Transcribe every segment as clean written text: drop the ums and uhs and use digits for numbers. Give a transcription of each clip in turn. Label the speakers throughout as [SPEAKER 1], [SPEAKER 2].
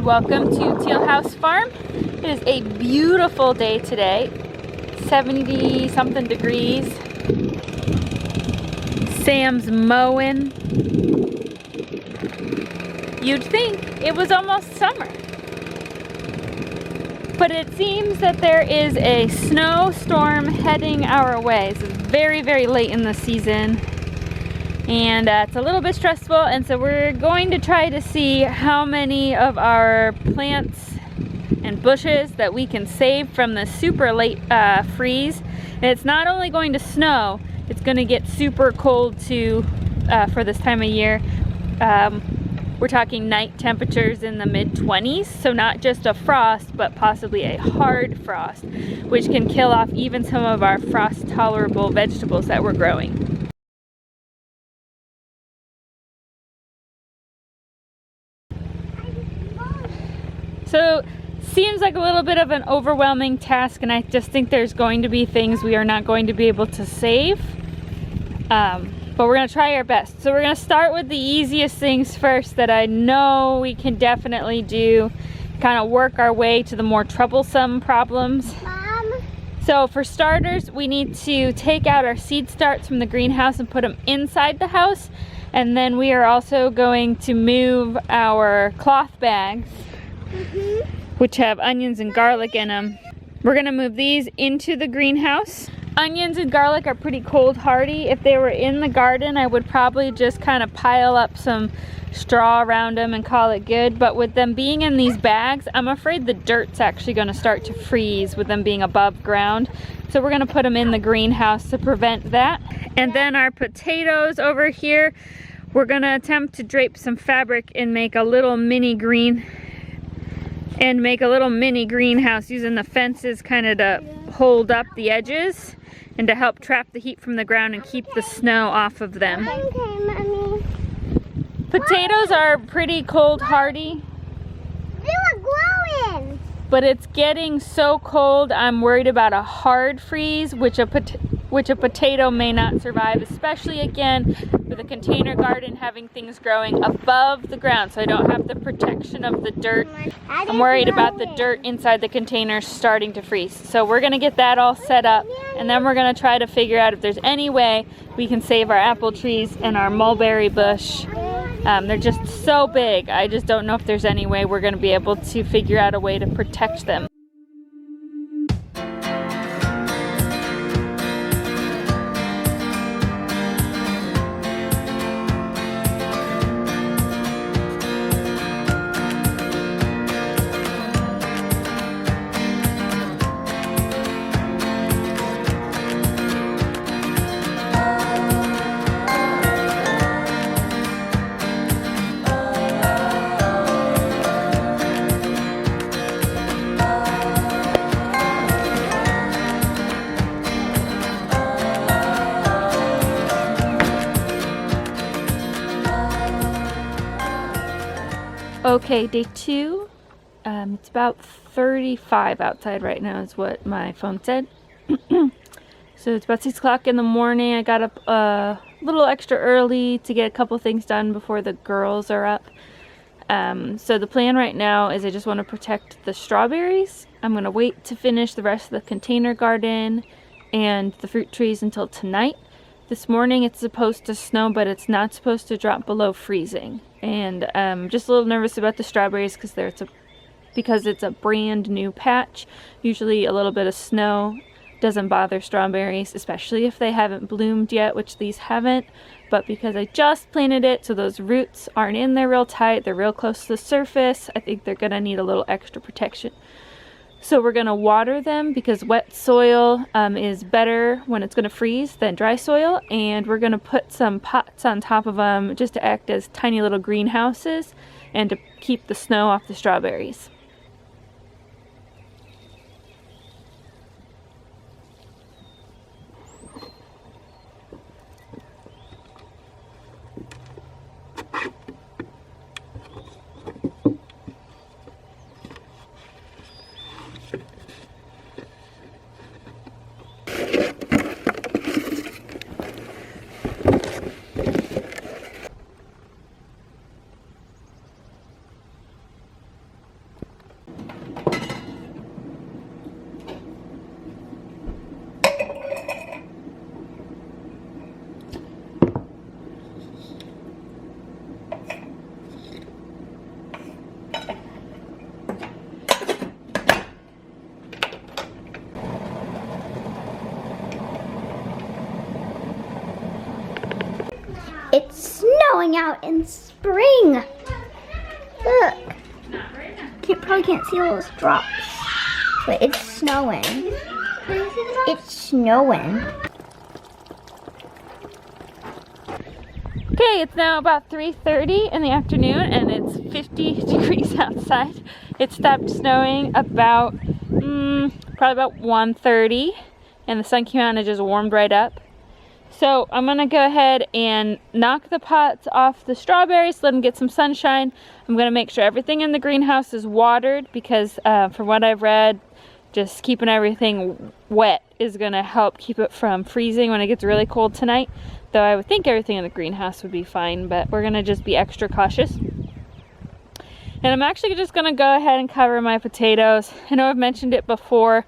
[SPEAKER 1] Welcome to Teal House Farm. It is a beautiful day today, 70 something degrees. Sam's mowing. You'd think it was almost summer, but it seems that there is a snowstorm heading our way. So it's very, very late in the season. And it's a little bit stressful, and so we're going to try to see how many of our plants and bushes that we can save from the super late freeze. And it's not only going to snow, it's going to get super cold too for this time of year. We're talking night temperatures in the mid-20s, so not just a frost, but possibly a hard frost, which can kill off even some of our frost-tolerable vegetables that we're growing. So, seems like a little bit of an overwhelming task, and I just think there's going to be things we are not going to be able to save. But we're going to try our best. So we're going to start with the easiest things first that I know we can definitely do. Kind of work our way to the more troublesome problems.
[SPEAKER 2] Mom.
[SPEAKER 1] So for starters, we need to take out our seed starts from the greenhouse and put them inside the house. And then we are also going to move our cloth bags, which have onions and garlic in them. We're gonna move these into the greenhouse. Onions and garlic are pretty cold hardy. If they were in the garden, I would probably just kind of pile up some straw around them and call it good. But with them being in these bags, I'm afraid the dirt's actually gonna start to freeze with them being above ground. So we're gonna put them in the greenhouse to prevent that. And then our potatoes over here, we're gonna attempt to drape some fabric and make a little mini greenhouse using the fences kind of to hold up the edges and to help trap the heat from the ground and keep the snow off of them.
[SPEAKER 2] Okay, Mommy.
[SPEAKER 1] Potatoes are pretty cold hardy,
[SPEAKER 2] They were glowing.
[SPEAKER 1] but it's getting so cold I'm worried about a hard freeze, which a potato may not survive, especially again with a container garden having things growing above the ground, so I don't have the protection of the dirt. I'm worried about the dirt inside the container starting to freeze. So we're gonna get that all set up, and then we're gonna try to figure out if there's any way we can save our apple trees and our mulberry bush. They're just so big. I just don't know if there's any way we're gonna be able to figure out a way to protect them. Okay, day two. It's about 35 outside right now is what my phone said. So it's about 6 o'clock in the morning. I got up a little extra early to get a couple things done before the girls are up. So the plan right now is I just want to protect the strawberries. I'm going to wait to finish the rest of the container garden and the fruit trees until tonight. This morning it's supposed to snow, but it's not supposed to drop below freezing. And I'm just a little nervous about the strawberries because it's a brand new patch. Usually a little bit of snow doesn't bother strawberries, especially if they haven't bloomed yet, which these haven't. But because I just planted it, so those roots aren't in there real tight, they're real close to the surface, I think they're gonna need a little extra protection. So we're gonna water them because wet soil is better when it's gonna freeze than dry soil, and we're gonna put some pots on top of them just to act as tiny little greenhouses and to keep the snow off the strawberries.
[SPEAKER 2] thawing out in spring. Look. Probably can't see all those drops. But it's snowing. It's snowing.
[SPEAKER 1] Okay, it's now about 3:30 in the afternoon and it's 50 degrees outside. It stopped snowing about, probably about 1:30 and the sun came out and it just warmed right up. So I'm gonna go ahead and knock the pots off the strawberries, let them get some sunshine. I'm gonna make sure everything in the greenhouse is watered because from what I've read, just keeping everything wet is gonna help keep it from freezing when it gets really cold tonight. Though I would think everything in the greenhouse would be fine, but we're gonna just be extra cautious. And I'm actually just gonna go ahead and cover my potatoes. I know I've mentioned it before.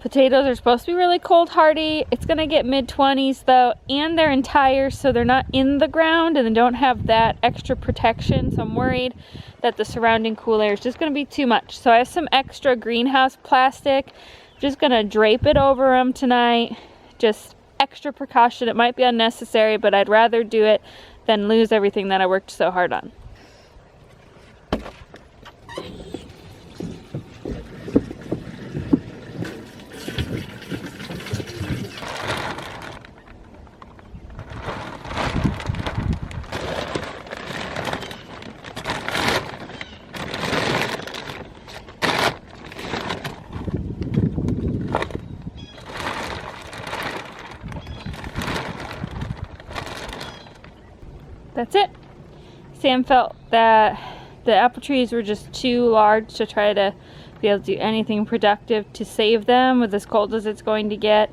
[SPEAKER 1] Potatoes are supposed to be really cold hardy. It's gonna get mid-20s though, and they're entire, so they're not in the ground and they don't have that extra protection. So I'm worried that the surrounding cool air is just gonna be too much. So I have some extra greenhouse plastic. I'm just gonna drape it over them tonight. Just extra precaution. It might be unnecessary, but I'd rather do it than lose everything that I worked so hard on. That's it. Sam felt that the apple trees were just too large to try to be able to do anything productive to save them with as cold as it's going to get.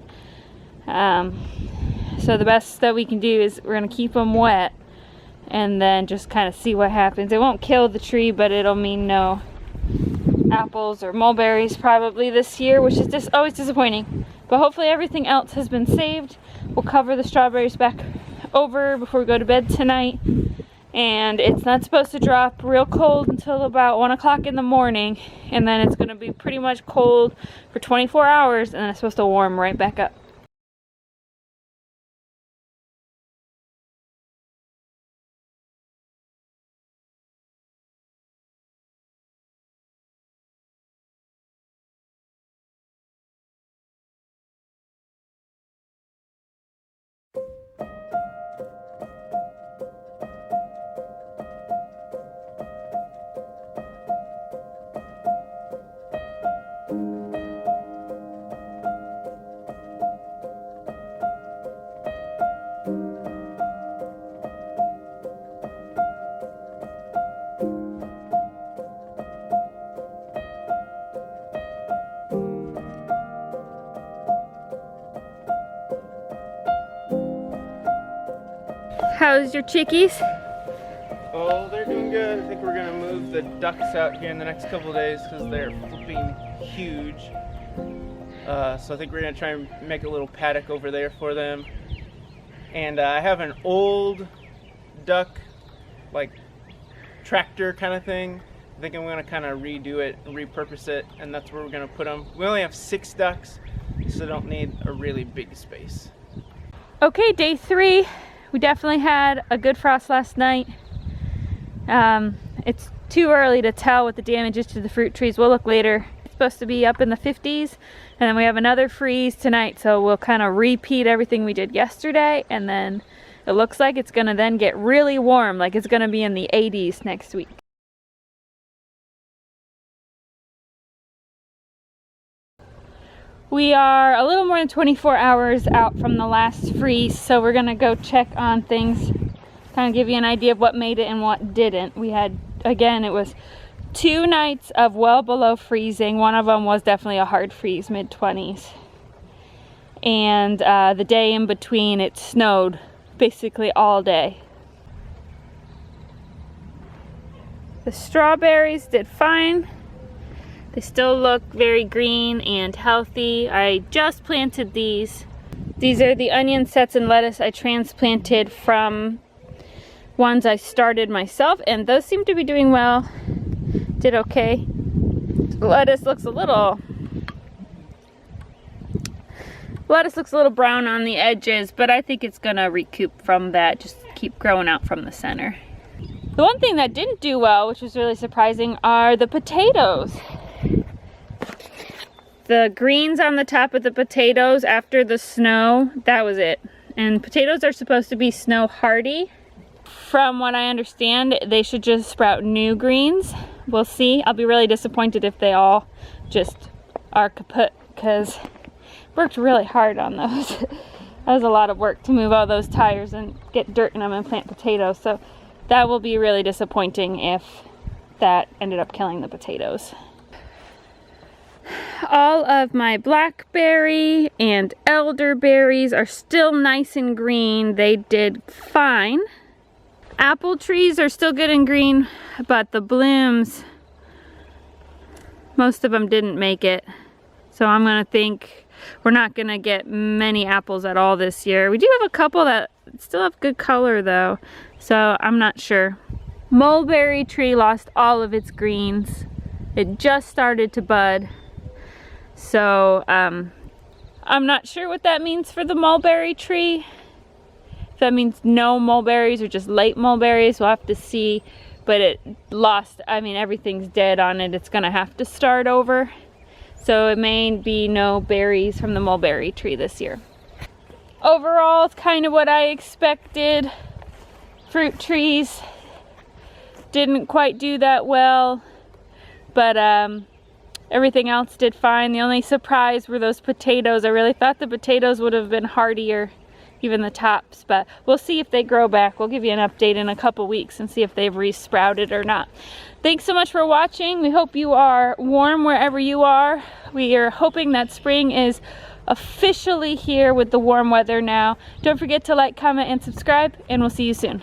[SPEAKER 1] So the best that we can do is we're going to keep them wet and then just kind of see what happens. It won't kill the tree, but it'll mean no apples or mulberries probably this year, which is just always disappointing. But hopefully everything else has been saved. We'll cover the strawberries back over before we go to bed tonight, and it's not supposed to drop real cold until about 1 o'clock in the morning, and then it's going to be pretty much cold for 24 hours and then it's supposed to warm right back up. How's your chickies?
[SPEAKER 3] Oh, they're doing good. I think we're gonna move the ducks out here in the next couple of days because they're flipping huge. So I think we're gonna try and make a little paddock over there for them. And I have an old duck, like tractor kind of thing. I think I'm gonna kind of redo it and repurpose it, and that's where we're gonna put them. We only have 6 ducks, so don't need a really big space.
[SPEAKER 1] Okay, day 3. We definitely had a good frost last night. It's too early to tell what the damage is to the fruit trees. We'll look later. It's supposed to be up in the 50s, and then we have another freeze tonight, so we'll kind of repeat everything we did yesterday, and then it looks like it's gonna then get really warm, like it's gonna be in the 80s next week. We are a little more than 24 hours out from the last freeze, so we're gonna go check on things, kind of give you an idea of what made it and what didn't. We had, again, it was 2 nights of well below freezing. One of them was definitely a hard freeze, mid-20s. And the day in between, it snowed basically all day. The strawberries did fine. They still look very green and healthy. I just planted these. These are the onion sets and lettuce I transplanted from ones I started myself, and those seem to be doing well. Did okay. The lettuce looks a little Lettuce looks a little brown on the edges, but I think it's gonna recoup from that, just keep growing out from the center. The one thing that didn't do well, which was really surprising, are the potatoes. The greens on the top of the potatoes after the snow, that was it. And potatoes are supposed to be snow hardy. From what I understand, they should just sprout new greens. We'll see. I'll be really disappointed if they all just are kaput, because worked really hard on those. That was a lot of work to move all those tires and get dirt in them and plant potatoes. So that will be really disappointing if that ended up killing the potatoes. All of my blackberry and elderberries are still nice and green. They did fine. Apple trees are still good and green, but the blooms, most of them didn't make it. So I'm gonna think we're not gonna get many apples at all this year. We do have a couple that still have good color though, so I'm not sure. Mulberry tree lost all of its greens. It just started to bud. So I'm not sure what that means for the mulberry tree. If that means no mulberries or just late mulberries, we'll have to see. But it lost, I mean, everything's dead on it. It's gonna have to start over. So it may be no berries from the mulberry tree this year. Overall, it's kind of what I expected. Fruit trees didn't quite do that well, but everything else did fine. The only surprise were those potatoes. I really thought the potatoes would have been hardier, even the tops, but we'll see if they grow back. We'll give you an update in a couple weeks and see if they've re-sprouted or not. Thanks so much for watching. We hope you are warm wherever you are. We are hoping that spring is officially here with the warm weather now. Don't forget to like, comment, and subscribe, and we'll see you soon.